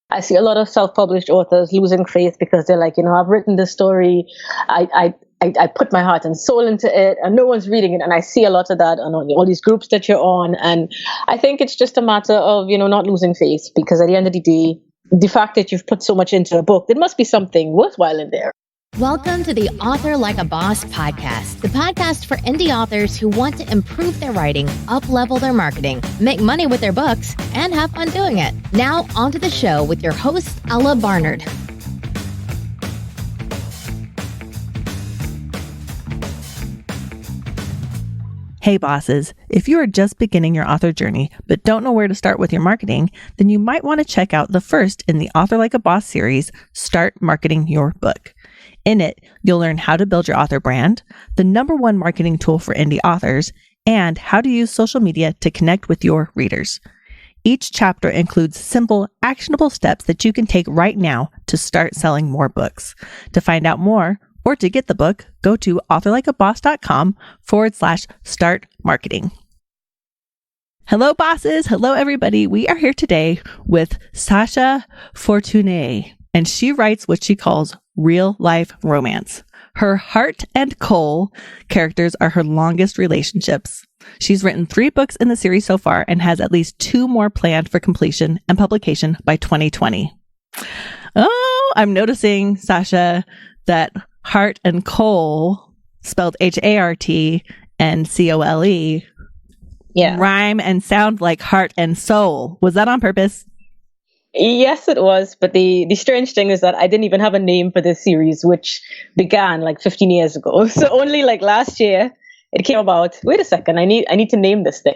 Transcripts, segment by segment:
I see a lot of self-published authors losing faith because they're like, I've written this story. I put my heart and soul into it and no one's reading it. And I see a lot of that on all these groups that you're on. And I think it's just a matter of, not losing faith, because at the end of the day, the fact that you've put so much into a book, there must be something worthwhile in there. Welcome to the Author Like a Boss podcast, the podcast for indie authors who want to improve their writing, up-level their marketing, make money with their books, and have fun doing it. Now, onto the show with your host, Ella Barnard. Hey bosses, if you are just beginning your author journey but don't know where to start with your marketing, then you might want to check out the first in the Author Like a Boss series, Start Marketing Your Book. In it, you'll learn how to build your author brand, the #1 marketing tool for indie authors, and how to use social media to connect with your readers. Each chapter includes simple, actionable steps that you can take right now to start selling more books. To find out more, or to get the book, go to authorlikeaboss.com/start marketing. Hello, bosses. Hello, everybody. We are here today with Sacha Fortuné, and she writes what she calls real life romance. Her Hart and Cole characters are her longest relationships. She's written 3 books in the series so far and has at least 2 more planned for completion and publication by 2020. Oh, I'm noticing, Sacha, that Hart and Cole, spelled Hart and Cole, rhyme and sound like heart and soul. Was that on purpose? Yes, it was. But the strange thing is that I didn't even have a name for this series, which began like 15 years ago. So only like last year it came about. Wait a second, I need to name this thing.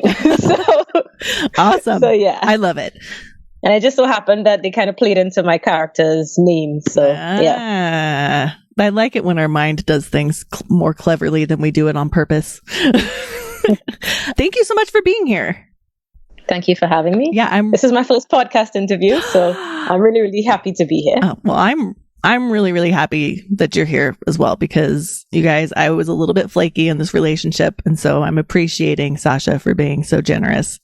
Awesome. So yeah, I love it. And it just so happened that they kind of played into my character's name. So yeah. I like it when our mind does things more cleverly than we do it on purpose. Thank you so much for being here. Thank you for having me. Yeah, this is my first podcast interview, so I'm really, really happy to be here. Well, I'm really, really happy that you're here as well, because you guys, I was a little bit flaky in this relationship. And so I'm appreciating Sacha for being so generous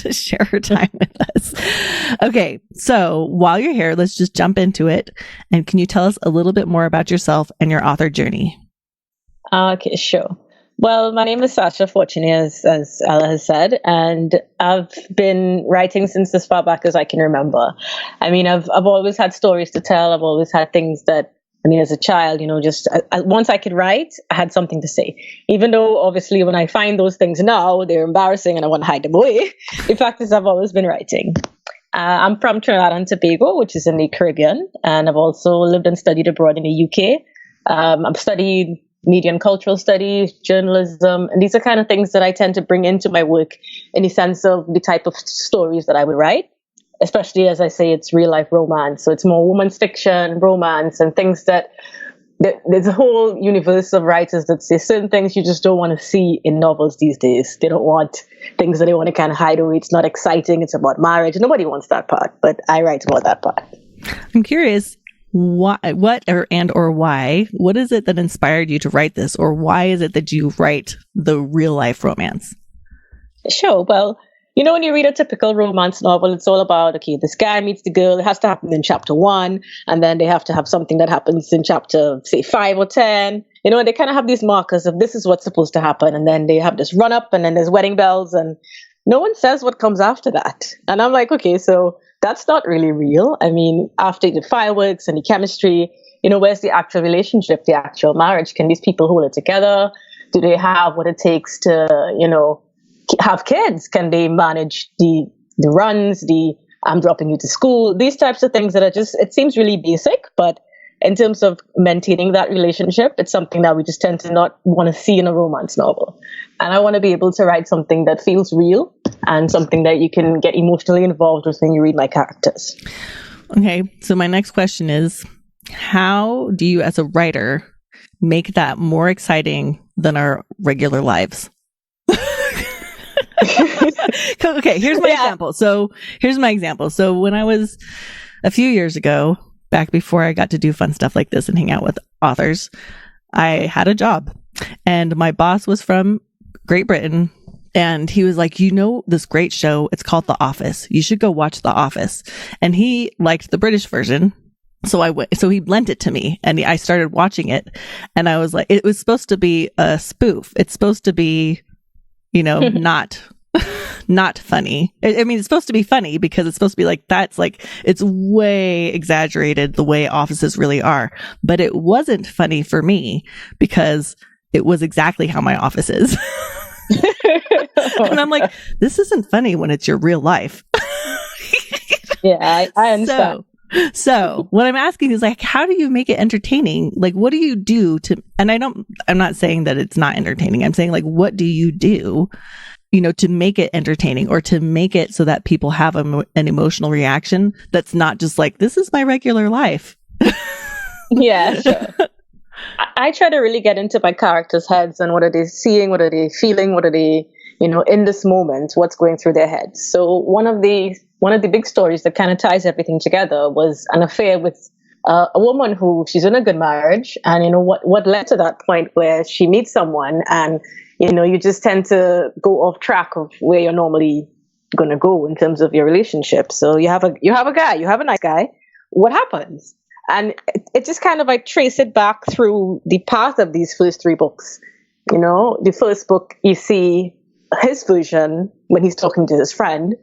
to share her time with us. Okay. So while you're here, let's just jump into it. And can you tell us a little bit more about yourself and your author journey? Okay, sure. Well, my name is Sacha Fortuné, as Ella has said, and I've been writing since as far back as I can remember. I mean, I've always had stories to tell. I've always had things that, as a child, just once I could write, I had something to say. Even though, obviously, when I find those things now, they're embarrassing and I want to hide them away. The fact is, I've always been writing. I'm from Trinidad and Tobago, which is in the Caribbean, and I've also lived and studied abroad in the UK. I've studied media and cultural studies, journalism, and these are kind of things that I tend to bring into my work in the sense of the type of stories that I would write, especially as I say, it's real life romance. So it's more women's fiction, romance, and things that there's a whole universe of writers that say certain things you just don't want to see in novels these days. They don't want things that they want to kind of hide away. It's not exciting. It's about marriage. Nobody wants that part, but I write about that part. I'm curious. What is it that inspired you to write this, or why is it that you write the real life romance? Sure. Well, when you read a typical romance novel, it's all about, okay, this guy meets the girl. It has to happen in chapter 1, and then they have to have something that happens in chapter, say, 5 or 10. And they kind of have these markers of this is what's supposed to happen, and then they have this run up, and then there's wedding bells, and no one says what comes after that. And I'm like, okay, so that's not really real. I mean, after the fireworks and the chemistry, where's the actual relationship, the actual marriage? Can these people hold it together? Do they have what it takes to, have kids? Can they manage the runs, I'm dropping you to school? These types of things that are just, it seems really basic, but in terms of maintaining that relationship, it's something that we just tend to not want to see in a romance novel. And I want to be able to write something that feels real and something that you can get emotionally involved with when you read my characters. Okay, so my next question is, how do you as a writer make that more exciting than our regular lives? Okay, here's my example. So when I was a few years ago, back before I got to do fun stuff like this and hang out with authors, I had a job, and my boss was from Great Britain, And he was like, you know, this great show, it's called The Office. You should go watch The Office. And he liked the British version. So so he lent it to me and I started watching it. And I was like, it was supposed to be a spoof. It's supposed to be, you know, not funny. I mean, it's supposed to be funny because it's supposed to be like, that's like, it's way exaggerated the way offices really are. But it wasn't funny for me because it was exactly how my office is. And I'm like, this isn't funny when it's your real life. Yeah, I understand. So what I'm asking is like, how do you make it entertaining? Like, what do you do to, and I'm not saying that it's not entertaining. I'm saying like, what do you do, you know, to make it entertaining or to make it so that people have an emotional reaction that's not just like, this is my regular life. Yeah, sure. I try to really get into my characters' heads and what are they seeing, what are they feeling, what are they, you know, in this moment, what's going through their heads. So one of the big stories that kind of ties everything together was an affair with a woman who she's in a good marriage. And, you know, what led to that point where she meets someone and, you know, you just tend to go off track of where you're normally going to go in terms of your relationship. So you have a guy, you have a nice guy. What happens? And it just kind of like trace it back through the path of these first three books. You know, the first book, you see his version when he's talking to his friend.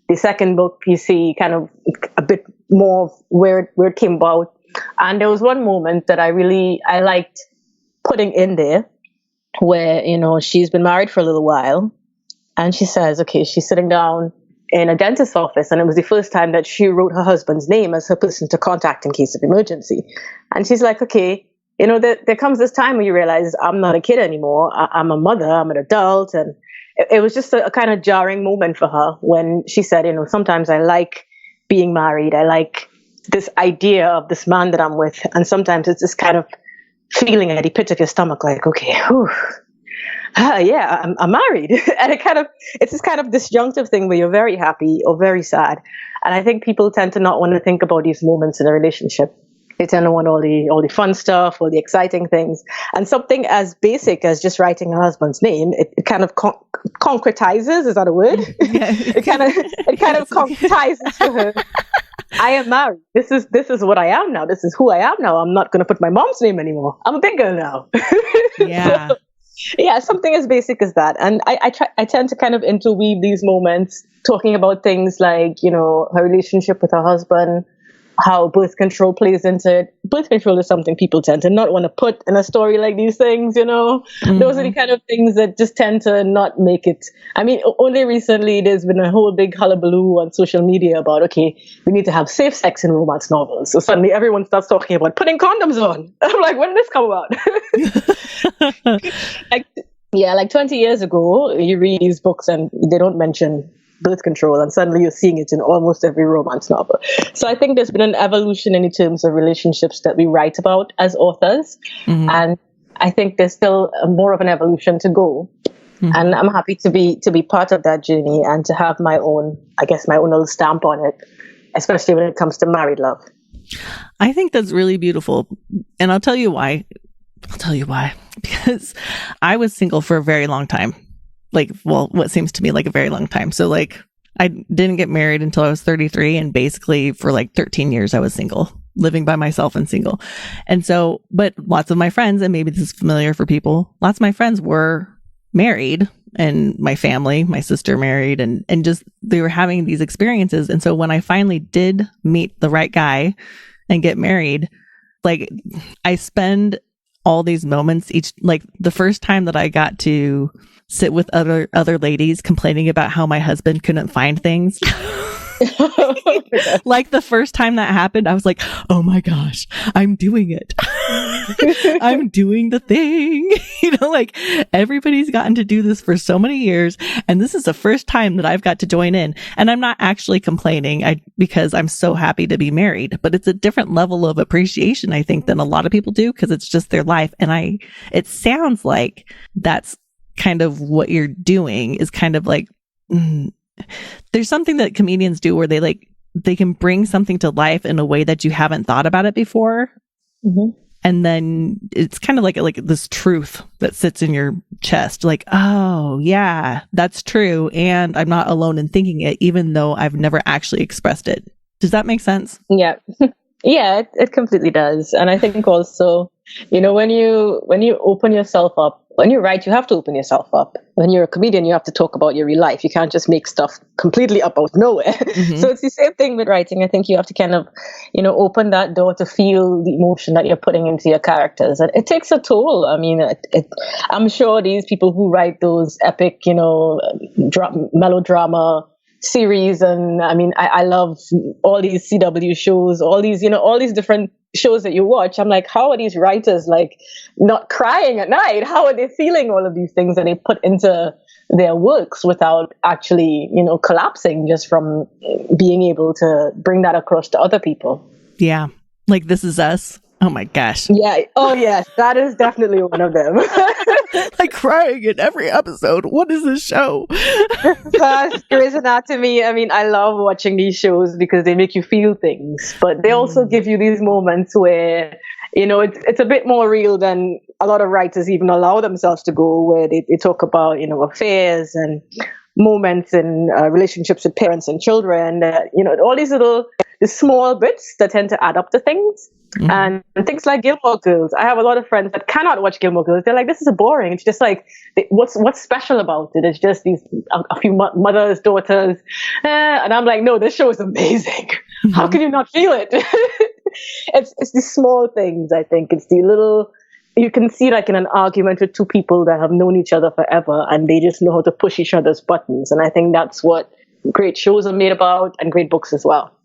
The second book, you see kind of a bit more of where it came about. And there was one moment that I liked putting in there where, you know, she's been married for a little while and she says, okay, she's sitting down in a dentist's office, and it was the first time that she wrote her husband's name as her person to contact in case of emergency. And she's like, okay, you know, there comes this time where you realize I'm not a kid anymore. I'm a mother, I'm an adult. And it was just a kind of jarring moment for her when she said, you know, sometimes I like being married. I like this idea of this man that I'm with. And sometimes it's this kind of feeling at the pit of your stomach, like, okay, whew. Yeah, I'm married. And it's this kind of disjunctive thing where you're very happy or very sad. And I think people tend to not want to think about these moments in a relationship. They tend to want all the fun stuff, all the exciting things. And something as basic as just writing a husband's name, it kind of concretizes, is that a word? Yeah. It kind of concretizes for her. I am married. This is what I am now. This is who I am now. I'm not going to put my mom's name anymore. I'm a big girl now. Yeah. So, yeah, something as basic as that. And I tend to kind of interweave these moments talking about things like, you know, her relationship with her husband, how birth control plays into it. Birth control is something people tend to not want to put in a story like these things, you know. Mm-hmm. Those are the kind of things that just tend to not make it. I mean, only recently there's been a whole big hullabaloo on social media about, okay, we need to have safe sex in romance novels. So suddenly everyone starts talking about putting condoms on. I'm like, when did this come about? like 20 years ago, you read these books and they don't mention birth control, and suddenly you're seeing it in almost every romance novel. So I think there's been an evolution in terms of relationships that we write about as authors. Mm-hmm. And I think there's still more of an evolution to go. Mm-hmm. And I'm happy to be part of that journey and to have my own little stamp on it, especially when it comes to married love. I think that's really beautiful. And I'll tell you why. Because I was single for a very long time. What seems to me like a very long time. So I didn't get married until I was 33, and basically for 13 years I was single, living by myself and single. And so, but lots of my friends, and maybe this is familiar for people, lots of my friends were married, and my family, my sister married, and just they were having these experiences. And so when I finally did meet the right guy and get married, I spend all these moments the first time that I got to sit with other ladies complaining about how my husband couldn't find things. The first time that happened, I was like, oh my gosh, I'm doing it. I'm doing the thing. Everybody's gotten to do this for so many years. And this is the first time that I've got to join in. And I'm not actually complaining because I'm so happy to be married, but it's a different level of appreciation, I think, than a lot of people do, because it's just their life. And it sounds like that's kind of what you're doing, is kind of there's something that comedians do where they can bring something to life in a way that you haven't thought about it before. Mm-hmm. And then it's kind of like this truth that sits in your chest, like, oh yeah, that's true. And I'm not alone in thinking it, even though I've never actually expressed it. Does that make sense? Yeah. Yeah, it completely does. And I think also, when you open yourself up, when you write, you have to open yourself up. When you're a comedian, you have to talk about your real life. You can't just make stuff completely up out of nowhere. Mm-hmm. So it's the same thing with writing. I think you have to kind of, open that door to feel the emotion that you're putting into your characters. And it takes a toll. I mean, I'm sure these people who write those epic, melodrama series, and I mean, I love all these CW shows, all these different shows that you watch. I'm like, how are these writers like not crying at night? How are they feeling all of these things that they put into their works without actually, collapsing just from being able to bring that across to other people? Yeah. Like This Is Us. Oh my gosh. Yeah. Oh yes. That is definitely one of them. Like crying in every episode. What is this show? Grey's Anatomy. I mean, I love watching these shows because they make you feel things, but they also give you these moments where, it's a bit more real than a lot of writers even allow themselves to go, where they talk about, affairs and moments in relationships with parents and children, all these the small bits that tend to add up to things. Mm-hmm. And things like Gilmore Girls. I have a lot of friends that cannot watch Gilmore Girls. They're like, this is boring. It's just like, what's special about it? It's just these a few mothers, daughters. And I'm like, no, this show is amazing. Mm-hmm. How can you not feel it? It's these small things, I think. It's the little, you can see like in an argument with two people that have known each other forever and they just know how to push each other's buttons. And I think that's what great shows are made about, and great books as well.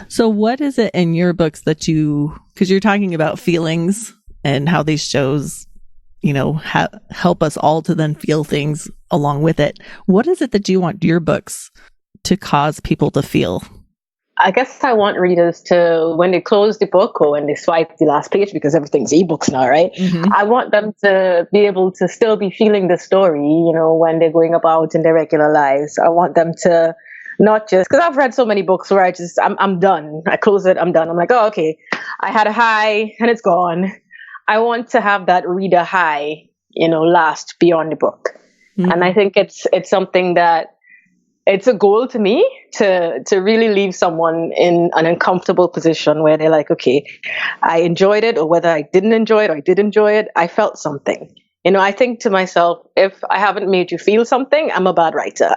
So what is it in your books that because you're talking about feelings and how these shows, help us all to then feel things along with it. What is it that you want your books to cause people to feel? I guess I want readers to, when they close the book or when they swipe the last page, because everything's ebooks now, right? Mm-hmm. I want them to be able to still be feeling the story, when they're going about in their regular lives. I want them to not just, because I've read so many books where I'm done. I close it, I'm done. I'm like, oh, okay, I had a high and it's gone. I want to have that reader high, last beyond the book. Mm-hmm. And I think it's something that, it's a goal to me to really leave someone in an uncomfortable position where they're like, okay, I enjoyed it, or whether I didn't enjoy it or I did enjoy it, I felt something. I think to myself, if I haven't made you feel something, I'm a bad writer.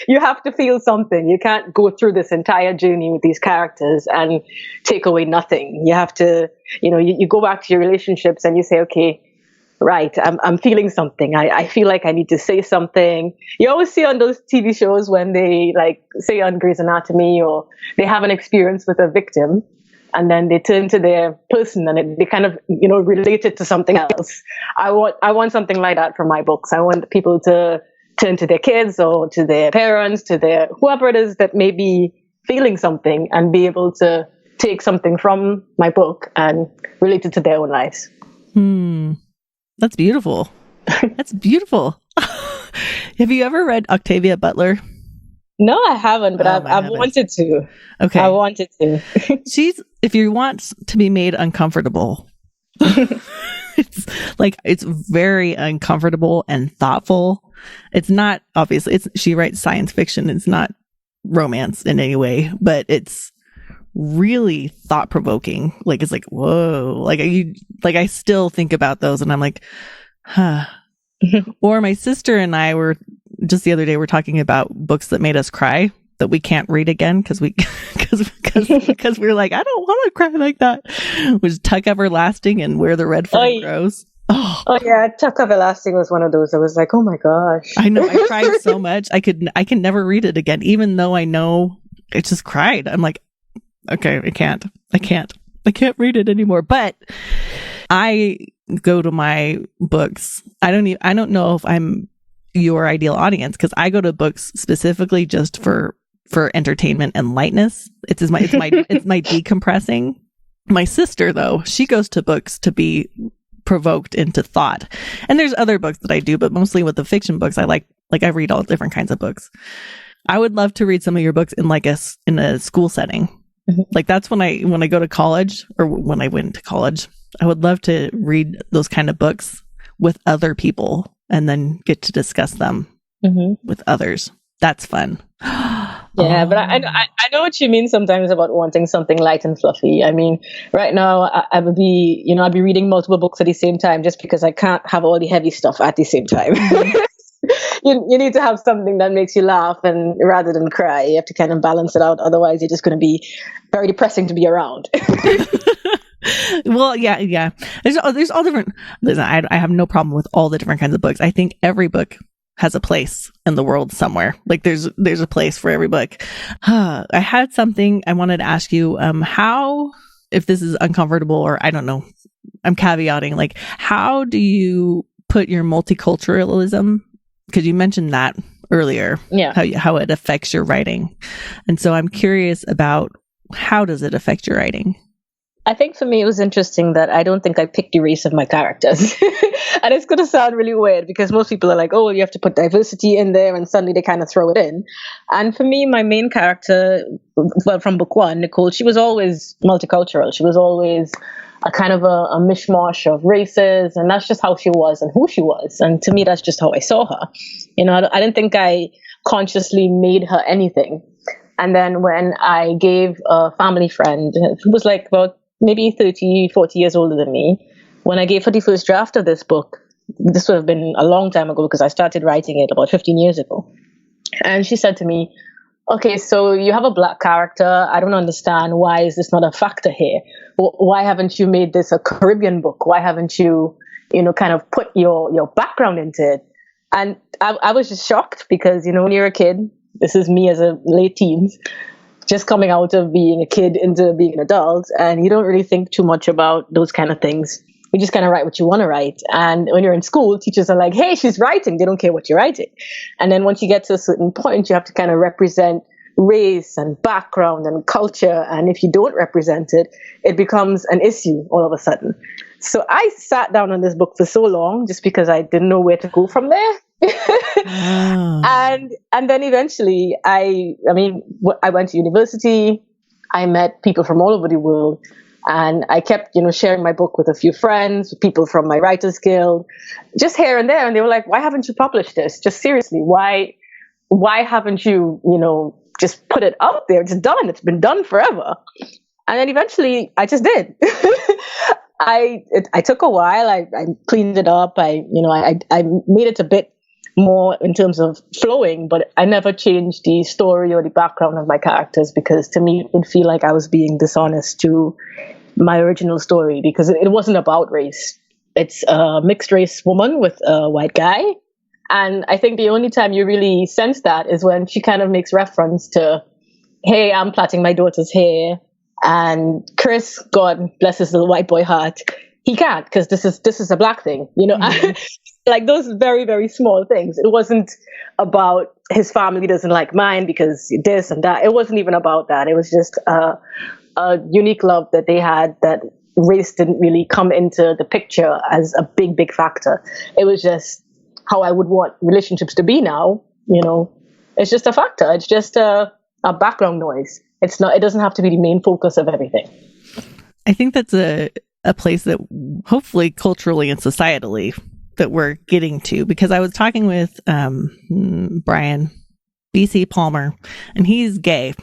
You have to feel something. You can't go through this entire journey with these characters and take away nothing. You have to, you go back to your relationships and you say, okay, right, I'm feeling something. I feel like I need to say something. You always see on those TV shows when they like say on Grey's Anatomy, or they have an experience with a victim, and then they turn to their person and they kind of, relate it to something else. I want something like that from my books. I want people to turn to their kids or to their parents, to their whoever it is that may be feeling something, and be able to take something from my book and relate it to their own lives. That's beautiful. That's beautiful. Have you ever read Octavia Butler? No, I haven't, but I've wanted to. Okay. I wanted to. If you want to be made uncomfortable, it's very uncomfortable and thoughtful. It's not, obviously, she writes science fiction. It's not romance in any way, but it's really thought provoking. Like, it's like, whoa, I still think about those and I'm like, huh. Or my sister and I were just the other day, we're talking about books that made us cry that we can't read again because we're like, I don't want to cry like that. Was Tuck Everlasting and Where the Red Fern Grows. Oh yeah, Tuck Everlasting was one of those. I was like, oh my gosh. I know, I cried so much. I can never read it again, even though I know I just cried. I'm like, okay, I can't read it anymore. But I go to my books. I don't know if I'm your ideal audience, because I go to books specifically just for entertainment and lightness. It's my decompressing. My sister, though, she goes to books to be provoked into thought. And there's other books that I do, but mostly with the fiction books, I read all different kinds of books. I would love to read some of your books in in a school setting. Mm-hmm. Like that's when I go to college, or when I went to college, I would love to read those kind of books with other people and then get to discuss them with others. That's fun. Yeah, but I know what you mean sometimes about wanting something light and fluffy. I mean, right now I would be, I'd be reading multiple books at the same time just because I can't have all the heavy stuff at the same time. You need to have something that makes you laugh, and rather than cry, you have to kind of balance it out. Otherwise, you're just going to be very depressing to be around. Well, yeah. There's all different. Listen, I have no problem with all the different kinds of books. I think every book has a place in the world somewhere. Like there's a place for every book. I had something I wanted to ask you. How, if this is uncomfortable or I don't know, I'm caveating, like how do you put your multiculturalism, because you mentioned that earlier, how it affects your writing. And so I'm curious about how does it affect your writing? I think for me, it was interesting that I don't think I picked the race of my characters. And it's going to sound really weird because most people are like, oh, you have to put diversity in there, and suddenly they kind of throw it in. And for me, my main character, well, from book one, Nicole, she was always multicultural. She was always a kind of a mishmash of races, and that's just how she was and who she was. And to me, that's just how I saw her. I didn't think I consciously made her anything. And then when I gave a family friend who was like about maybe 30, 40 years older than me, when I gave her the first draft of this book, this would have been a long time ago because I started writing it about 15 years ago. And she said to me, okay, so you have a Black character. I don't understand. Why is this not a factor here? Why haven't you made this a Caribbean book? Why haven't you, kind of put your background into it? And I was just shocked because, when you're a kid, this is me as a late teens, just coming out of being a kid into being an adult, and you don't really think too much about those kind of things. You just kind of write what you want to write. And when you're in school, teachers are like, hey, she's writing. They don't care what you're writing. And then once you get to a certain point, you have to kind of represent race and background and culture. And if you don't represent it, it becomes an issue all of a sudden. So I sat down on this book for so long just because I didn't know where to go from there. Oh. And then eventually I went to university. I met people from all over the world, and I kept, sharing my book with a few friends, people from my writers guild, just here and there. And they were like, why haven't you published this? Just seriously, why haven't you, just put it up there? It's done. It's been done forever. And then eventually I just did. I took a while. I cleaned it up. I made it a bit more in terms of flowing, but I never changed the story or the background of my characters because to me it would feel like I was being dishonest to my original story because it wasn't about race. It's a mixed race woman with a white guy. And I think the only time you really sense that is when she kind of makes reference to, hey, I'm plaiting my daughter's hair. And Chris, God bless his little white boy heart, he can't because this is a Black thing, Mm-hmm. Like those very, very small things. It wasn't about his family doesn't like mine because this and that. It wasn't even about that. It was just a unique love that they had that race didn't really come into the picture as a big, big factor. It was just how I would want relationships to be now. It's just a factor. It's just a background noise. It's not. It doesn't have to be the main focus of everything. I think that's a place that hopefully culturally and societally that we're getting to, because I was talking with Brian BC Palmer, and he's gay,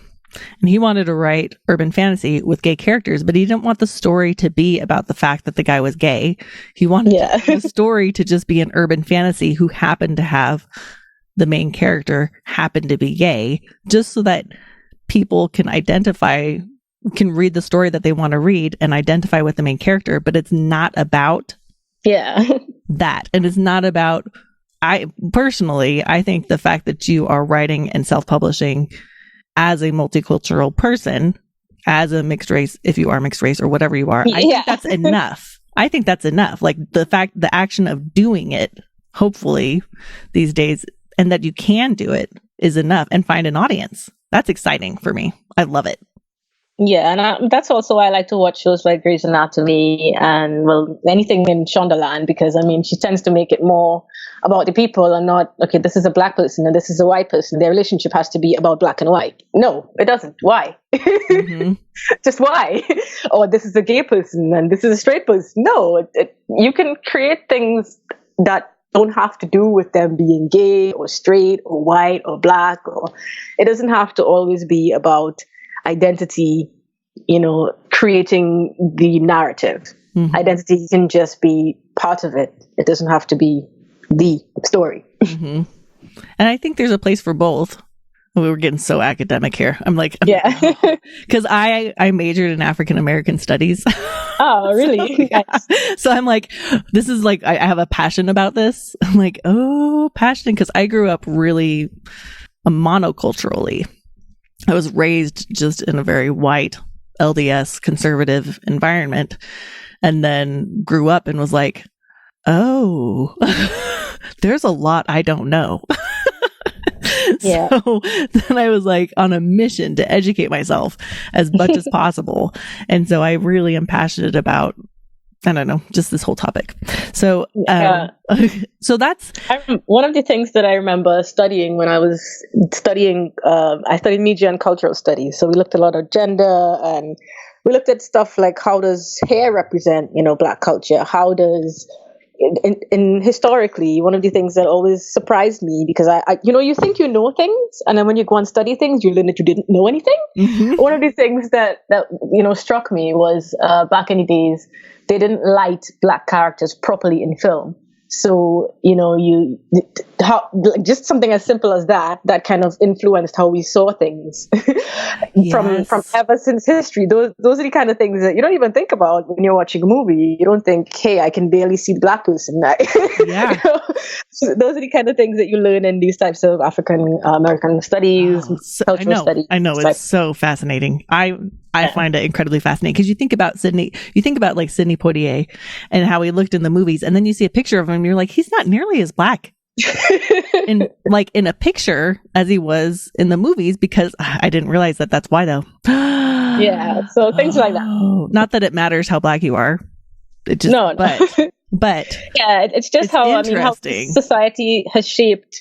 and he wanted to write urban fantasy with gay characters, but he didn't want the story to be about the fact that the guy was gay. He wanted the story to just be an urban fantasy who happened to have the main character happen to be gay, just so that people can read the story that they want to read and identify with the main character, but it's not about that. And it's not about, I think the fact that you are writing and self-publishing as a multicultural person, as a mixed race, if you are mixed race or whatever you are, I think that's enough. I think that's enough. Like the action of doing it, hopefully these days, and that you can do it is enough and find an audience. That's exciting for me. I love it. Yeah, and that's also why I like to watch shows like Grey's Anatomy and, well, anything in Shondaland, because I mean, she tends to make it more about the people and not, okay, this is a black person and this is a white person. Their relationship has to be about black and white. No, it doesn't. Why? Mm-hmm. Just why? Or this is a gay person and this is a straight person. No, you can create things that don't have to do with them being gay or straight or white or black, or it doesn't have to always be about identity, creating the narrative. Mm-hmm. Identity can just be part of it. It doesn't have to be the story. Mm-hmm. And I think there's a place for both. We were getting so academic here. I'm like, yeah, because I majored in African American studies. Oh, really? So, yeah. So I'm like, this is like, I have a passion about this. I'm like, oh, passionate, because I grew up really monoculturally. I was raised just in a very white LDS conservative environment, and then grew up and was like, oh, there's a lot I don't know. Yeah. So then I was like on a mission to educate myself as much as possible. And so I really am passionate about, I don't know, just this whole topic. So, so that's one of the things that I remember studying when I was studying. I studied media and cultural studies, so we looked a lot at gender, and we looked at stuff like, how does hair represent, Black culture? How does in historically, one of the things that always surprised me, because I you think you know things, and then when you go and study things, you learn that you didn't know anything. Mm-hmm. One of the things that struck me was back in the days, they didn't light Black characters properly in film. So, just something as simple as that kind of influenced how we saw things from ever since history. Those are the kind of things that you don't even think about when you're watching a movie. You don't think, hey, I can barely see the Black person. Yeah. So those are the kind of things that you learn in these types of African American studies, cultural studies. I know, it's so fascinating. I find it incredibly fascinating, because you think about Sidney Poitier and how he looked in the movies, and then you see a picture of him and you're like, he's not nearly as Black in a picture as he was in the movies, because I didn't realize that that's why, though. Yeah. So things like that. Not that it matters how Black you are. It just, no. But yeah, it's just how society has shaped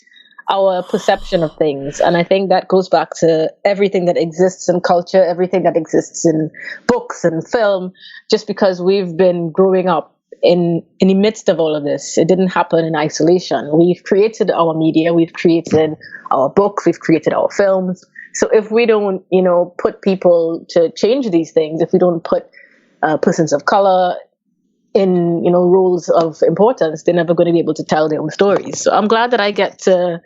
our perception of things. And I think that goes back to everything that exists in culture, everything that exists in books and film, just because we've been growing up in the midst of all of this. It didn't happen in isolation. We've created our media, we've created our books, we've created our films. So if we don't, put people to change these things, if we don't put persons of color in roles of importance, they're never going to be able to tell their own stories. So I'm glad that I get to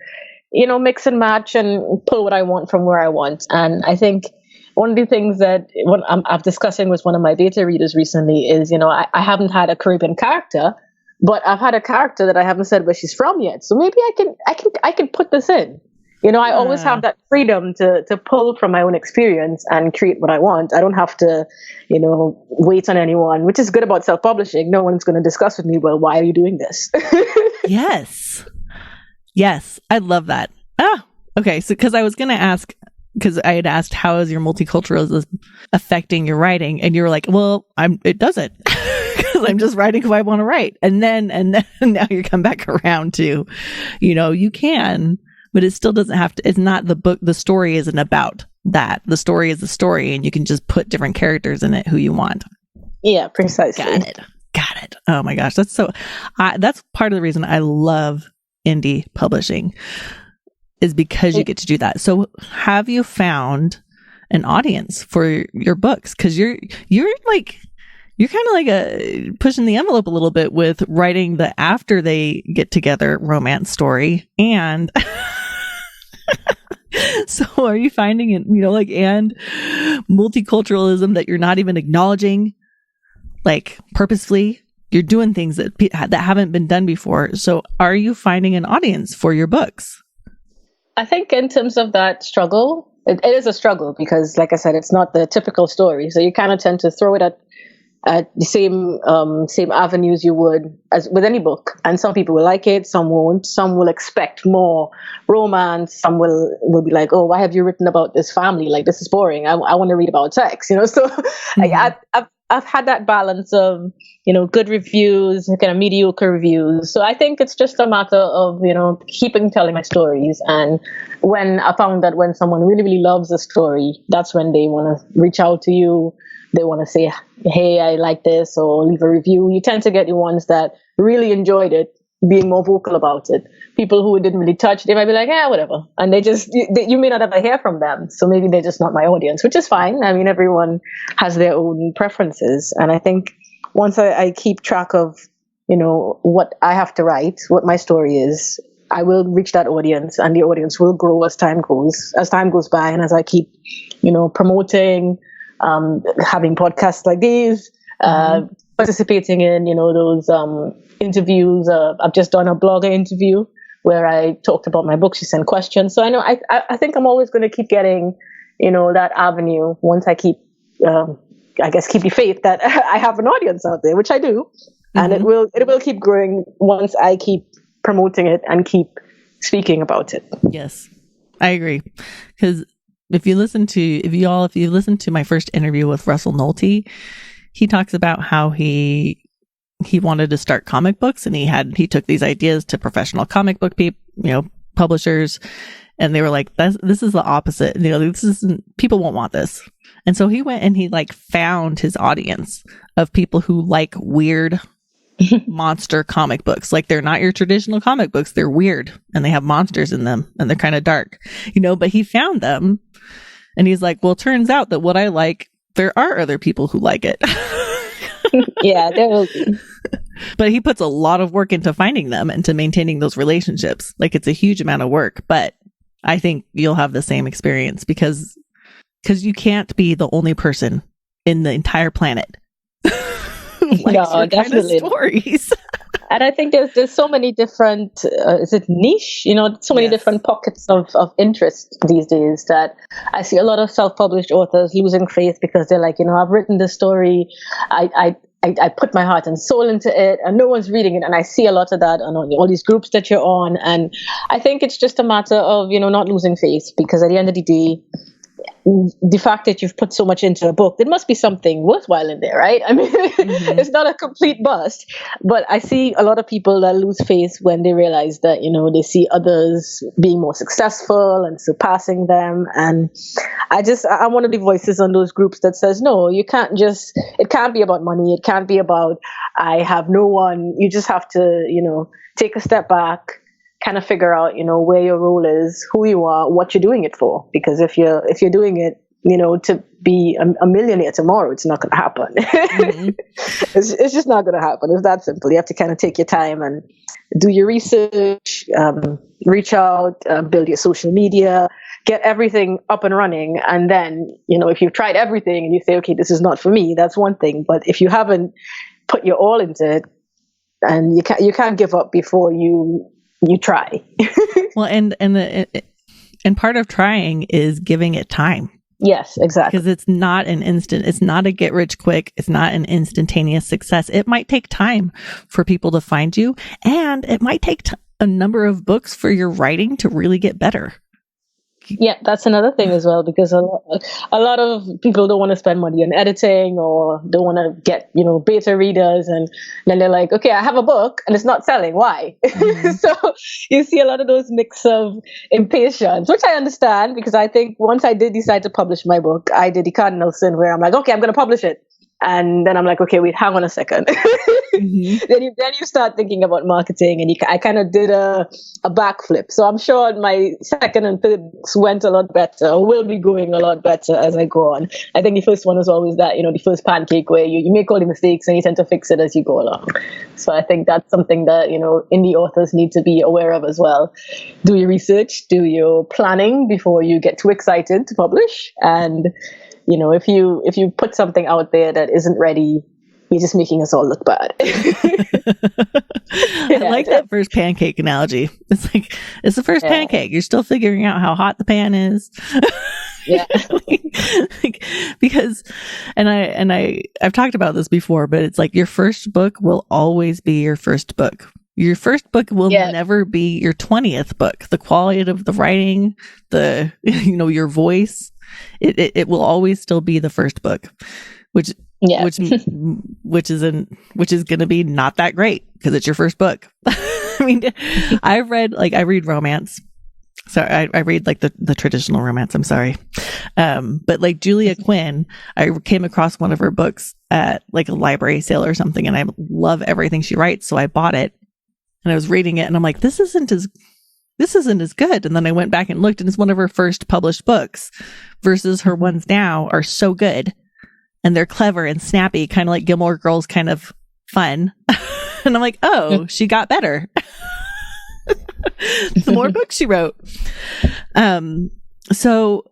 mix and match and pull what I want from where I want. And I think one of the things that I'm discussing with one of my beta readers recently is, I haven't had a Caribbean character, but I've had a character that I haven't said where she's from yet. So maybe I can put this in. I always have that freedom to pull from my own experience and create what I want. I don't have to, wait on anyone, which is good about self-publishing. No one's going to discuss with me, well, why are you doing this? Yes. I love that. Okay. So, because I was going to ask, because I had asked, how is your multiculturalism affecting your writing? And you were like, well, it doesn't. I'm just writing who I want to write. And then now you come back around to, you can, but it still doesn't have to, it's not the book. The story isn't about that. The story is the story, and you can just put different characters in it who you want. Yeah, precisely. Got it. Oh my gosh. That's part of the reason I love indie publishing, is because you get to do that. So have you found an audience for your books? Because you're kind of like pushing the envelope a little bit with writing the after they get together romance story. And so are you finding it, and multiculturalism that you're not even acknowledging, like purposefully? You're doing things that haven't been done before. So are you finding an audience for your books? I think in terms of that struggle, it is a struggle, because like I said, it's not the typical story. So you kind of tend to throw it at at the same avenues you would as with any book. And some people will like it, some won't. Some will expect more romance. Some will be like, oh, why have you written about this family? Like, this is boring. I want to read about sex, So I've had that balance of, good reviews, kind of mediocre reviews. So I think it's just a matter of, keeping telling my stories. And when I found that when someone really, really loves a story, that's when they want to reach out to you. They want to say, hey, I like this, or leave a review. You tend to get the ones that really enjoyed it, being more vocal about it. People who didn't really touch, they might be like, yeah, whatever. And you may not ever hear from them. So maybe they're just not my audience, which is fine. I mean, everyone has their own preferences. And I think once I keep track of, what I have to write, what my story is, I will reach that audience, and the audience will grow as time goes by. And as I keep, promoting, having podcasts like these, participating in, those interviews. I've just done a blogger interview where I talked about my book. She sent questions. So I know I think I'm always going to keep getting, that avenue once I keep, keep the faith that I have an audience out there, which I do. And it will keep growing once I keep promoting it and keep speaking about it. Yes, I agree. Because if you listen to my first interview with Russell Nolte, he talks about how he wanted to start comic books, and he took these ideas to professional comic book publishers, and they were like, this is the opposite. People won't want this. And so he went and he found his audience of people who like weird monster comic books. Like, they're not your traditional comic books. They're weird and they have monsters in them and they're kind of dark, but he found them, and he's like, well, turns out that what I like, there are other people who like it. Yeah, there will be. But he puts a lot of work into finding them and to maintaining those relationships. Like, it's a huge amount of work, but I think you'll have the same experience because you can't be the only person in the entire planet no, definitely. Kind of stories. And I think there's so many different, is it niche? So many different pockets of interest these days that I see a lot of self-published authors losing faith because they're like, I've written this story, I put my heart and soul into it, and no one's reading it. And I see a lot of that on all these groups that you're on. And I think it's just a matter of, not losing faith, because at the end of the day, the fact that you've put so much into a book, there must be something worthwhile in there, right? I mean, It's not a complete bust, but I see a lot of people that lose faith when they realize that, they see others being more successful and surpassing them. And I'm one of the voices on those groups that says, no, it can't be about money. It can't be about, I have no one. You just have to, take a step back, kind of figure out, where your role is, who you are, what you're doing it for. Because if you're doing it, to be a millionaire tomorrow, it's not going to happen. It's just not going to happen. It's that simple. You have to kind of take your time and do your research, reach out, build your social media, get everything up and running. And then, if you've tried everything and you say, okay, this is not for me, that's one thing. But if you haven't put your all into it, and you can't give up before you try. Well, and part of trying is giving it time. Yes, exactly. Because it's not a get rich quick. It's not an instantaneous success. It might take time for people to find you, and it might take a number of books for your writing to really get better. Yeah, that's another thing as well, because a lot of people don't want to spend money on editing, or don't want to get, beta readers. And then they're like, okay, I have a book and it's not selling. Why? So you see a lot of those mix of impatience, which I understand, because I think once I did decide to publish my book, I did the cardinal sin where I'm like, okay, I'm going to publish it. And then I'm like, okay, wait, hang on a second. Then you start thinking about marketing, and I kind of did a backflip. So I'm sure my second and third books went a lot better, or will be going a lot better as I go on. I think the first one was always that, the first pancake where you make all the mistakes and you tend to fix it as you go along. So I think that's something that, indie authors need to be aware of as well. Do your research, do your planning before you get too excited to publish. And if you put something out there that isn't ready, you're just making us all look bad. I like that first pancake analogy. It's like, it's the first pancake. You're still figuring out how hot the pan is. Yeah. Because, I've talked about this before, but it's like your first book will always be your first book. Your first book will never be your 20th book. The quality of the writing, your voice, it will always still be the first book, which is going to be not that great because it's your first book. I mean, I read romance. So I read like the traditional romance. I'm sorry. But like Julia Quinn, I came across one of her books at like a library sale or something, and I love everything she writes. So I bought it and I was reading it and I'm like, this isn't as good. And then I went back and looked, and it's one of her first published books versus her ones now are so good. And they're clever and snappy, kind of like Gilmore Girls, kind of fun. And I'm like, oh, she got better. The more books she wrote. So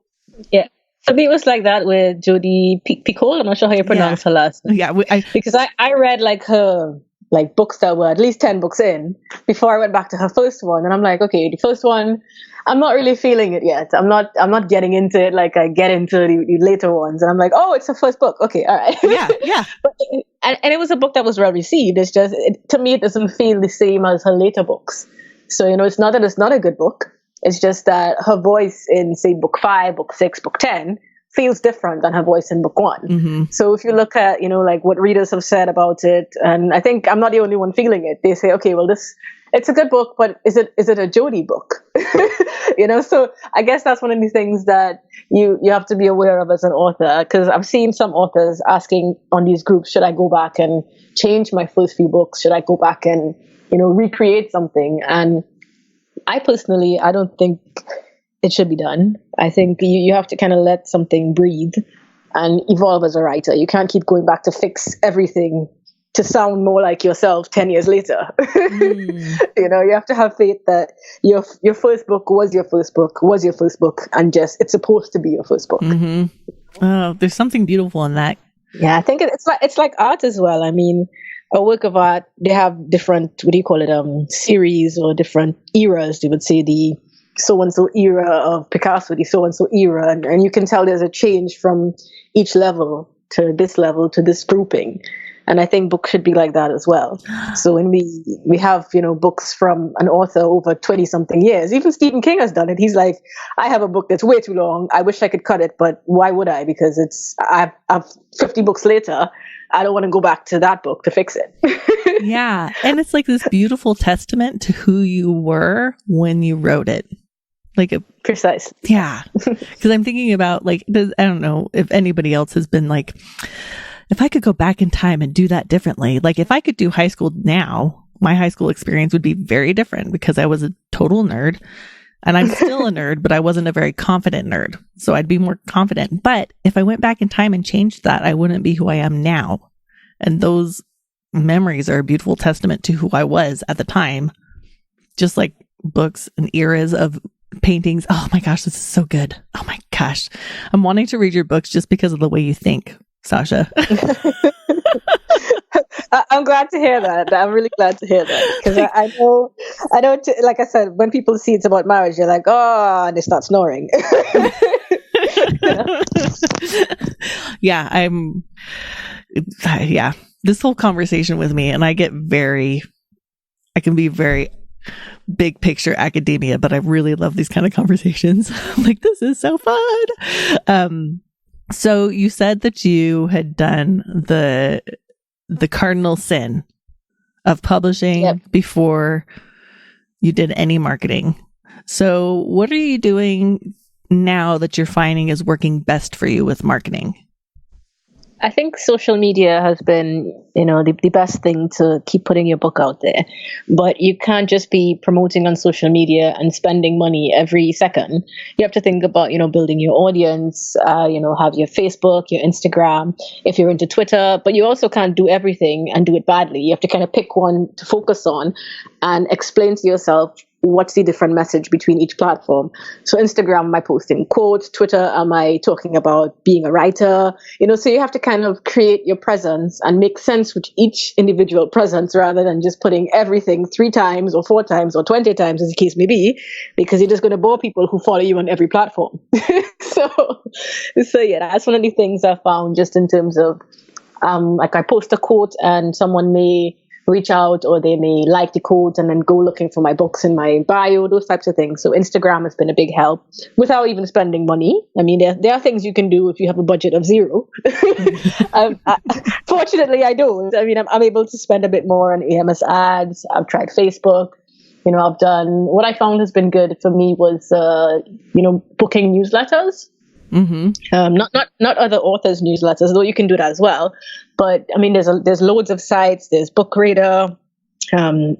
yeah, for me it was like that with Jodi Picoult. I'm not sure how you pronounce her last name. Yeah, because I read like her like books that were at least 10 books in before I went back to her first one, and I'm like, okay, the first one, I'm not really feeling it yet. I'm not getting into it like I get into the later ones, and I'm like, oh, it's her first book. Okay, all right. Yeah. And it was a book that was well received. It's just to me it doesn't feel the same as her later books. So it's not that it's not a good book. It's just that her voice in, say, book 5, book 6, book 10 feels different than her voice in book 1. Mm-hmm. So if you look at, like what readers have said about it, and I think I'm not the only one feeling it, they say, okay, well, it's a good book, but is it a Jodi book? So I guess that's one of the things that you have to be aware of as an author, because I've seen some authors asking on these groups, should I go back and change my first few books? Should I go back and recreate something? And I personally, I don't think it should be done. I think you have to kind of let something breathe and evolve as a writer. You can't keep going back to fix everything to sound more like yourself 10 years later. You have to have faith that your first book was your first book, and just it's supposed to be your first book. Mm-hmm. Oh, there's something beautiful in that. Yeah, I think it's like art as well. I mean, a work of art, they have different, series or different eras. They would say the so-and-so era of Picasso, the so-and-so era, and you can tell there's a change from each level to this grouping. And I think books should be like that as well. So when we have, books from an author over 20 something years, even Stephen King has done it. He's like, I have a book that's way too long. I wish I could cut it, but why would I? Because I've 50 books later. I don't want to go back to that book to fix it. Yeah. And it's like this beautiful testament to who you were when you wrote it. Precise. Yeah. Because I'm thinking about I don't know if anybody else has been like, if I could go back in time and do that differently, like if I could do high school now, my high school experience would be very different because I was a total nerd, and I'm still a nerd, but I wasn't a very confident nerd. So I'd be more confident. But if I went back in time and changed that, I wouldn't be who I am now. And those memories are a beautiful testament to who I was at the time. Just like books and eras of paintings. Oh my gosh, this is so good. Oh my gosh. I'm wanting to read your books just because of the way you think, Sacha. I'm glad to hear that. I'm really glad to hear that, because I know, like I said, when people see it's about marriage, they're like, oh, and they start snoring. Yeah, this whole conversation with me, and I can be very big picture academia, but I really love these kind of conversations. I'm like, this is so fun. So you said that you had done the cardinal sin of publishing before you did any marketing. So what are you doing now that you're finding is working best for you with marketing? I think social media has been, the best thing to keep putting your book out there. But you can't just be promoting on social media and spending money every second. You have to think about, building your audience, have your Facebook, your Instagram, if you're into Twitter. But you also can't do everything and do it badly. You have to kind of pick one to focus on and explain to yourself what's the different message between each platform. So Instagram, am I posting quotes? Twitter, am I talking about being a writer? So you have to kind of create your presence and make sense with each individual presence rather than just putting everything 3 times or 4 times or 20 times, as the case may be, because you're just going to bore people who follow you on every platform. So yeah, that's one of the things I found, just in terms of like I post a quote and someone may reach out, or they may like the quote and then go looking for my books in my bio, those types of things. So Instagram has been a big help without even spending money. I mean, there are things you can do if you have a budget of 0. Fortunately, I don't. I mean, I'm able to spend a bit more on AMS ads. I've tried Facebook. I've done, what I found has been good for me was, booking newsletters. Mm-hmm. Not other authors' newsletters, though you can do that as well. But I mean, there's loads of sites. There's Book Reader,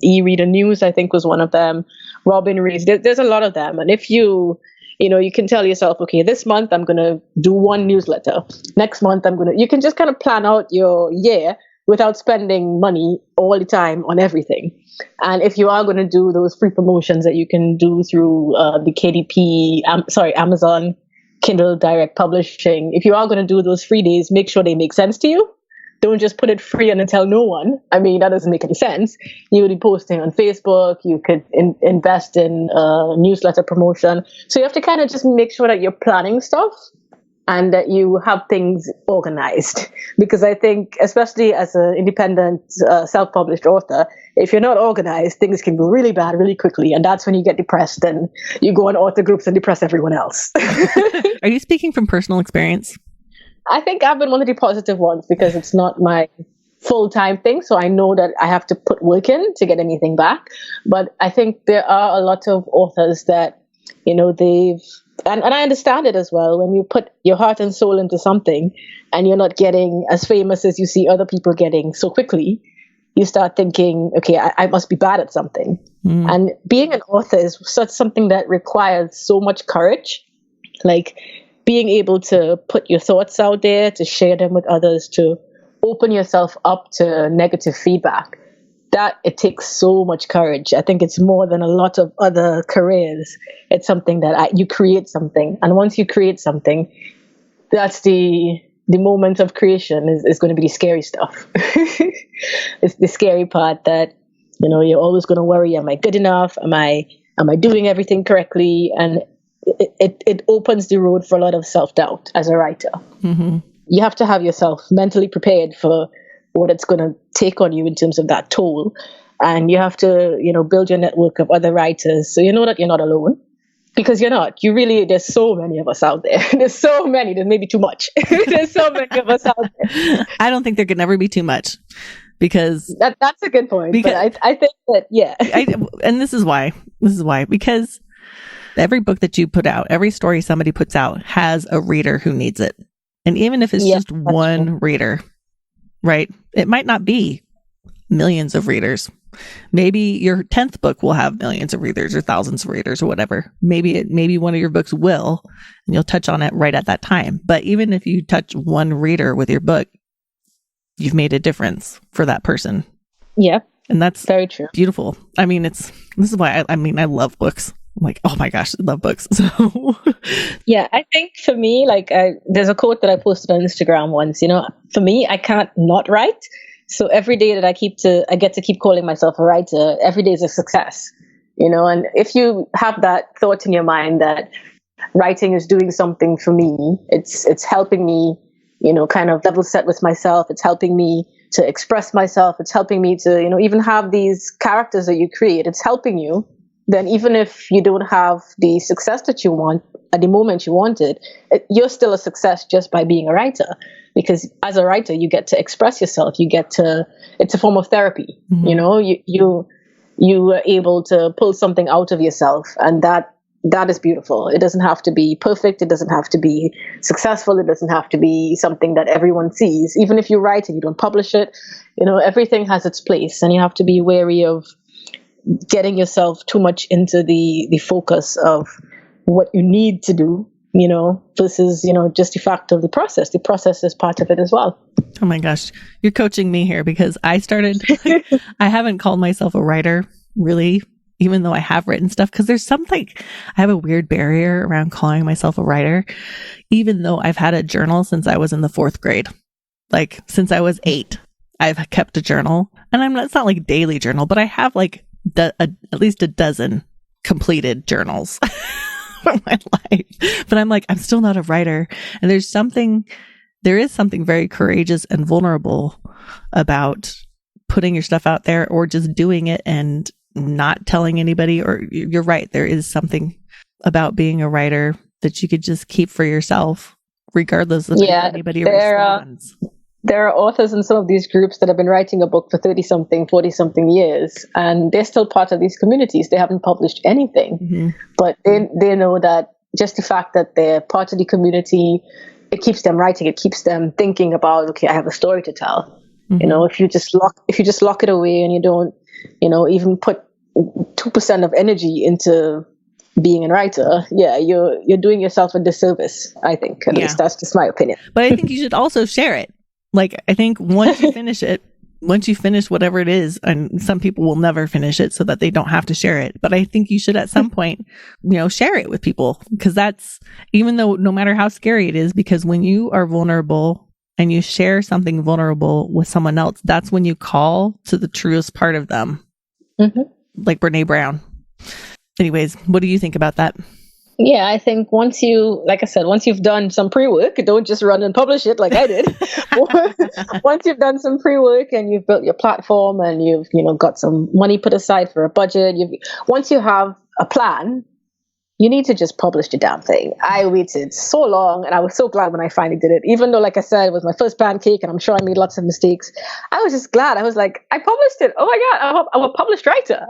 e-reader News, I think was one of them. Robin Reads. There's a lot of them. And if you can tell yourself, okay, this month I'm going to do 1 newsletter. Next month you can just kind of plan out your year without spending money all the time on everything. And if you are going to do those free promotions that you can do through the KDP, Amazon Kindle Direct Publishing, if you are going to do those free days, make sure they make sense to you. Don't just put it free and then tell no one. I mean, that doesn't make any sense. You would be posting on Facebook. You could invest in newsletter promotion. So you have to kind of just make sure that you're planning stuff and that you have things organized. Because I think, especially as an independent self-published author, if you're not organized, things can go really bad really quickly. And that's when you get depressed and you go on author groups and depress everyone else. Are you speaking from personal experience? I think I've been one of the positive ones because it's not my full-time thing. So I know that I have to put work in to get anything back. But I think there are a lot of authors that, they've, and I understand it as well. When you put your heart and soul into something and you're not getting as famous as you see other people getting so quickly, you start thinking, okay, I must be bad at something. Mm. And being an author is something that requires so much courage. Like being able to put your thoughts out there, to share them with others, to open yourself up to negative feedback. That it takes so much courage. I think it's more than a lot of other careers. It's something that you create something. And once you create something, that's the moment of creation is going to be the scary stuff. It's the scary part that, you're always going to worry, am I good enough? Am I doing everything correctly? And it opens the road for a lot of self-doubt as a writer. Mm-hmm. You have to have yourself mentally prepared for what it's going to take on you in terms of that toll. And you have to, build your network of other writers. So you know that you're not alone. Because you're not. There's so many of us out there. There's maybe too much. There's so many of us out there. I don't think there could never be too much. Because that's a good point. But I think that, yeah. And this is why. Because every book that you put out, every story somebody puts out has a reader who needs it. And even if it's just one reader, right? It might not be millions of readers. Maybe your 10th book will have millions of readers or thousands of readers or whatever. Maybe one of your books will, and you'll touch on it right at that time. But even if you touch one reader with your book, you've made a difference for that person. Yeah. And that's very true. Beautiful. I mean, this is why I love books. I'm like, oh my gosh, I love books. So yeah, I think for me, there's a quote that I posted on Instagram once, for me, I can't not write. So every day that I get to keep calling myself a writer, every day is a success, and if you have that thought in your mind that writing is doing something for me, it's helping me, kind of level set with myself. It's helping me to express myself. It's helping me to, even have these characters that you create. It's helping you. Then even if you don't have the success that you want at the moment you want it, you're still a success just by being a writer. Because as a writer, you get to express yourself. It's a form of therapy. Mm-hmm. You are able to pull something out of yourself, and that is beautiful. It doesn't have to be perfect. It doesn't have to be successful. It doesn't have to be something that everyone sees. Even if you write and you don't publish it, everything has its place, and you have to be wary of getting yourself too much into the focus of what you need to do, versus, just the fact of the process. The process is part of it as well. Oh my gosh. You're coaching me here because I haven't called myself a writer really even though I have written stuff, because there's something, I have a weird barrier around calling myself a writer, even though I've had a journal since I was in the 4th grade. Like since I was 8, I've kept a journal, and it's not like daily journal, but I have like at least a dozen completed journals for my life. But I'm like, I'm still not a writer. And there is something very courageous and vulnerable about putting your stuff out there, or just doing it and not telling anybody. Or you're right, there is something about being a writer that you could just keep for yourself, regardless of if anybody responds. There are authors in some of these groups that have been writing a book for 30-something, 40-something years, and they're still part of these communities. They haven't published anything, but they know that just the fact that they're part of the community, it keeps them writing. It keeps them thinking about, okay, I have a story to tell. If you just lock it away and you don't, even put 2% of energy into being a writer, you're doing yourself a disservice, I think. At least that's just my opinion. But I think you should also share it. Like, I think once you finish it, once you finish whatever it is, and some people will never finish it so that they don't have to share it. But I think you should at some point, share it with people, because that's, even though no matter how scary it is, because when you are vulnerable and you share something vulnerable with someone else, that's when you call to the truest part of them. Like Brene Brown. Anyways, what do you think about that? Yeah, I think once you've done some pre-work, don't just run and publish it like I did. Once you've done some pre-work and you've built your platform and you've, got some money put aside for a budget, once you have a plan, you need to just publish the damn thing. I waited so long, and I was so glad when I finally did it. Even though, like I said, it was my first pancake, and I'm sure I made lots of mistakes, I was just glad. I was like, I published it. Oh my God, I'm a published writer.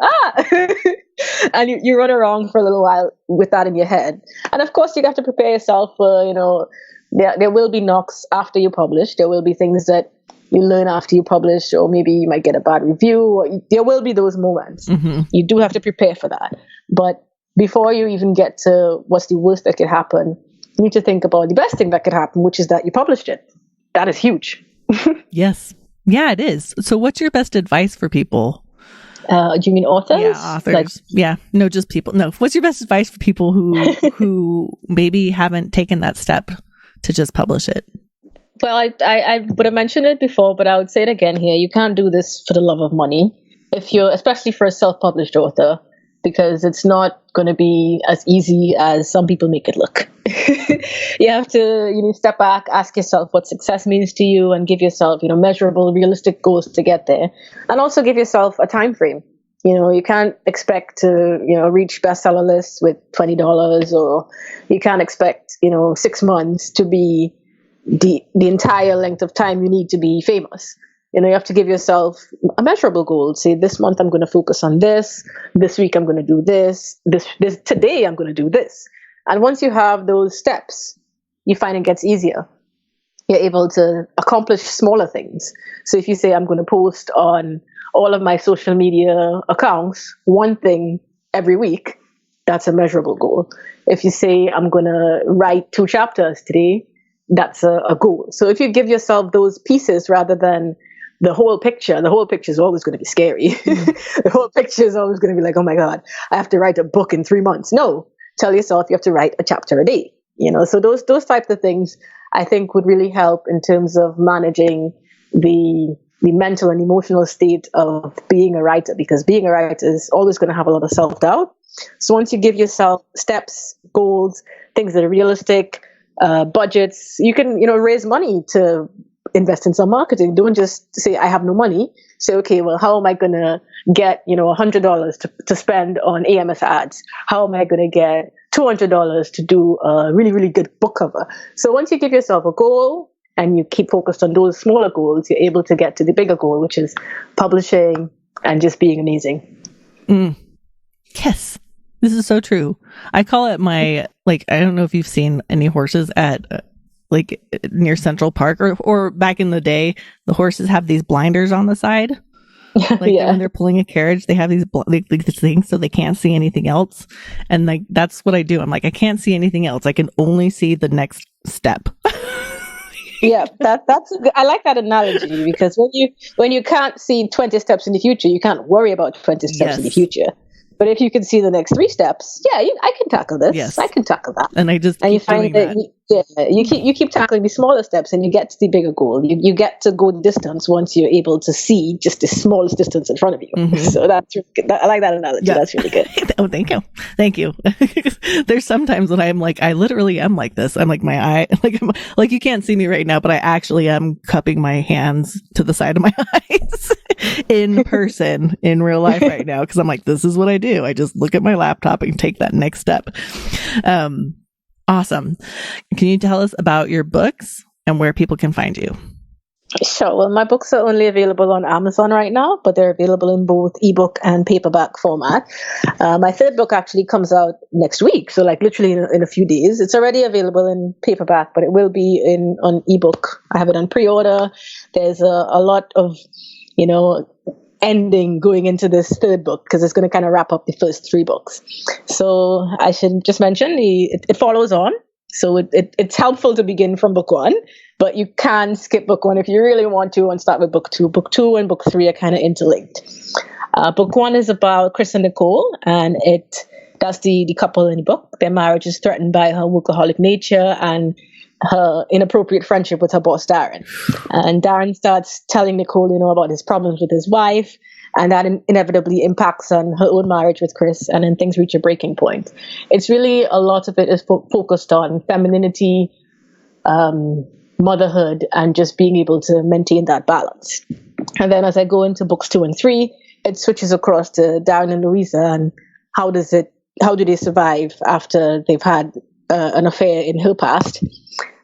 And you run around for a little while with that in your head. And of course, you have to prepare yourself for, there will be knocks after you publish. There will be things that you learn after you publish, or maybe you might get a bad review. Or there will be those moments. You do have to prepare for that. But before you even get to what's the worst that could happen, you need to think about the best thing that could happen, which is that you published it. That is huge. Yes. Yeah, it is. So what's your best advice for people? Do you mean authors? Yeah, authors. No, just people. No. What's your best advice for people who maybe haven't taken that step to just publish it? Well, I would have mentioned it before, but I would say it again here. You can't do this for the love of money, especially for a self-published author, because it's not going to be as easy as some people make it look. You need to step back, ask yourself what success means to you, and give yourself, measurable, realistic goals to get there. And also give yourself a time frame. You can't expect to, reach bestseller lists with $20, or you can't expect, 6 months to be the entire length of time you need to be famous. You have to give yourself a measurable goal. Say, this month I'm going to focus on this. This week I'm going to do this. Today I'm going to do this. And once you have those steps, you find it gets easier. You're able to accomplish smaller things. So if you say, I'm going to post on all of my social media accounts, one thing every week, that's a measurable goal. If you say, I'm going to write 2 chapters today, that's a goal. So if you give yourself those pieces rather than the whole picture is always going to be scary. The whole picture is always going to be like, oh my God, I have to write a book in 3 months. No, tell yourself you have to write a chapter a day. So those types of things I think would really help in terms of managing the mental and emotional state of being a writer, because being a writer is always going to have a lot of self-doubt. So once you give yourself steps, goals, things that are realistic, budgets, you can, raise money to invest in some marketing. Don't just say, I have no money. Say, okay, well, how am I going to get, $100 to spend on AMS ads? How am I going to get $200 to do a really, really good book cover? So once you give yourself a goal and you keep focused on those smaller goals, you're able to get to the bigger goal, which is publishing and just being amazing. Yes. This is so true. I call it my, I don't know if you've seen any horses at near Central Park or back in the day, the horses have these blinders on the side. When they're pulling a carriage, they have these these things so they can't see anything else. And that's what I do. I'm like, I can't see anything else. I can only see the next step. Yeah, that's I like that analogy, because when you can't see 20 steps in the future, you can't worry about 20 steps in the future. But if you can see the next 3 steps, yeah, I can tackle this. Yes. I can tackle that. And I just and you keep find doing that, that. you keep tackling the smaller steps, and you get to the bigger goal. You get to go the distance once you're able to see just the smallest distance in front of you. Mm-hmm. So that's really good. I like that analogy. Yeah. That's really good. Oh, thank you. There's sometimes when I'm like, I literally am like this. I'm like, my eye, like you can't see me right now, but I actually am cupping my hands to the side of my eyes in person in real life right now, because I'm like, this is what I do. I just look at my laptop and take that next step. Awesome. Can you tell us about your books and where people can find you? Sure. Well, my books are only available on Amazon right now, but they're available in both ebook and paperback format. My 3rd book actually comes out next week, so like literally in a few days. It's already available in paperback, but it will be on ebook. I have it on pre-order. There's a lot of, ending going into this 3rd book, because it's going to kind of wrap up the first 3 books. So I should just mention it follows on. So it's helpful to begin from book 1, but you can skip book 1 if you really want to and start with book 2. Book 2 and book 3 are kind of interlinked. Book 1 is about Chris and Nicole, and that's the couple in the book. Their marriage is threatened by her workaholic nature and her inappropriate friendship with her boss, Darren. And Darren starts telling Nicole, about his problems with his wife, and that inevitably impacts on her own marriage with Chris, and then things reach a breaking point. It's really, a lot of it is focused on femininity, motherhood, and just being able to maintain that balance. And then as I go into books 2 and 3, it switches across to Darren and Louisa, and how do they survive after they've had an affair in her past,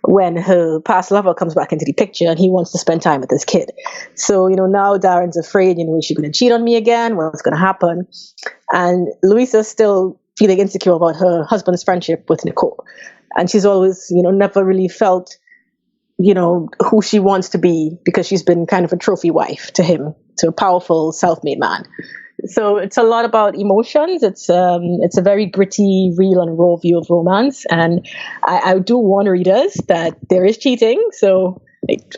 when her past lover comes back into the picture and he wants to spend time with his kid. So, now Darren's afraid, is she going to cheat on me again? What's going to happen? And Louisa's still feeling insecure about her husband's friendship with Nicole. And she's always, never really felt, who she wants to be, because she's been kind of a trophy wife to him, to a powerful self-made man. So it's a lot about emotions. It's a very gritty, real, and raw view of romance. And I do warn readers that there is cheating. So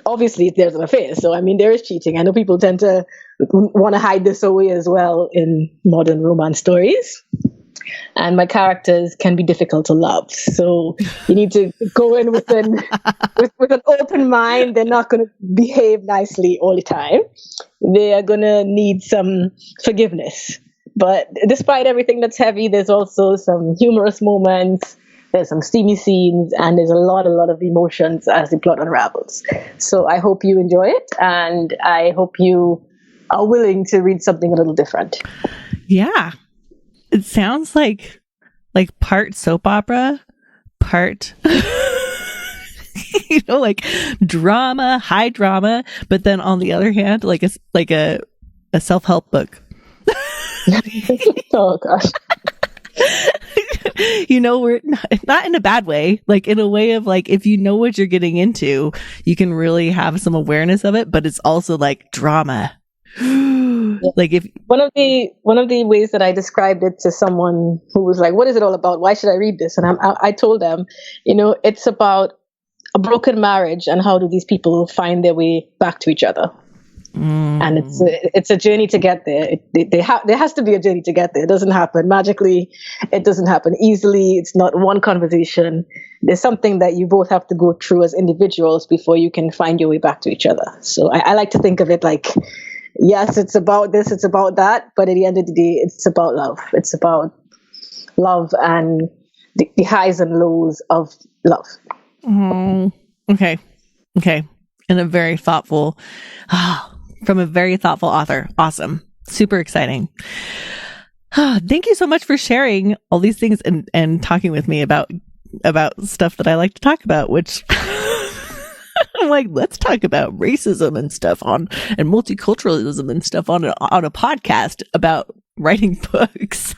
obviously there's an affair. So there is cheating. I know people tend to want to hide this away as well in modern romance stories. And my characters can be difficult to love. So you need to go in with an open mind. They're not going to behave nicely all the time. They are going to need some forgiveness. But despite everything that's heavy, there's also some humorous moments. There's some steamy scenes, and there's a lot of emotions as the plot unravels. So I hope you enjoy it, and I hope you are willing to read something a little different. Yeah. It sounds like part soap opera, part like drama, high drama, but then on the other hand, like a self-help book. Oh gosh. We're not in a bad way, like in a way of like, if you know what you're getting into, you can really have some awareness of it, but it's also like drama. Like if one of the ways that I described it to someone who was like, what is it all about? Why should I read this? And I told them, it's about a broken marriage and how do these people find their way back to each other. And it's a journey to get there. There has to be a journey to get there. It doesn't happen magically. It doesn't happen easily. It's not one conversation. There's something that you both have to go through as individuals before you can find your way back to each other. So I like to think of it like, yes, it's about this, it's about that, but at the end of the day, it's about love. It's about love and the highs and lows of love. Okay. And a very thoughtful, from a very thoughtful author. Awesome. Super exciting. Thank you so much for sharing all these things and talking with me about stuff that I like to talk about, which I'm like, let's talk about racism and stuff and multiculturalism and stuff on a podcast about writing books.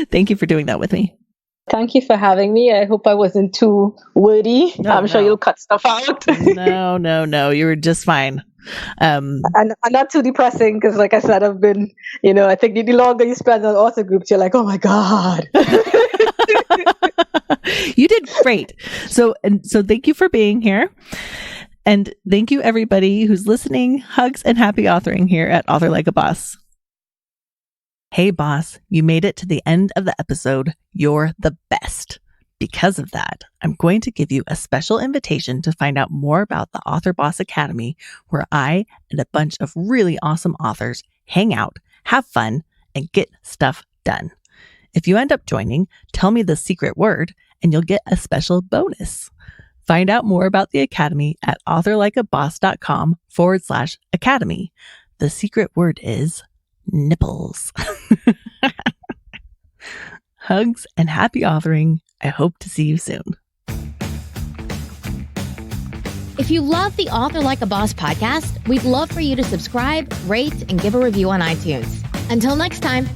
Thank you for doing that with me. Thank you for having me. I hope I wasn't too wordy. I'm sure you'll cut stuff out. No. You were just fine. And not too depressing, because like I said, I've been, I think the longer you spend on author groups, you're like, oh my God. You did great. So thank you for being here. And thank you everybody who's listening. Hugs and happy authoring here at Author Like a Boss. Hey boss, you made it to the end of the episode. You're the best. Because of that, I'm going to give you a special invitation to find out more about the Author Boss Academy, where I and a bunch of really awesome authors hang out, have fun, and get stuff done. If you end up joining, tell me the secret word and you'll get a special bonus. Find out more about the Academy at authorlikeaboss.com/academy. The secret word is nipples. Hugs and happy authoring. I hope to see you soon. If you love the Author Like a Boss podcast, we'd love for you to subscribe, rate, and give a review on iTunes. Until next time.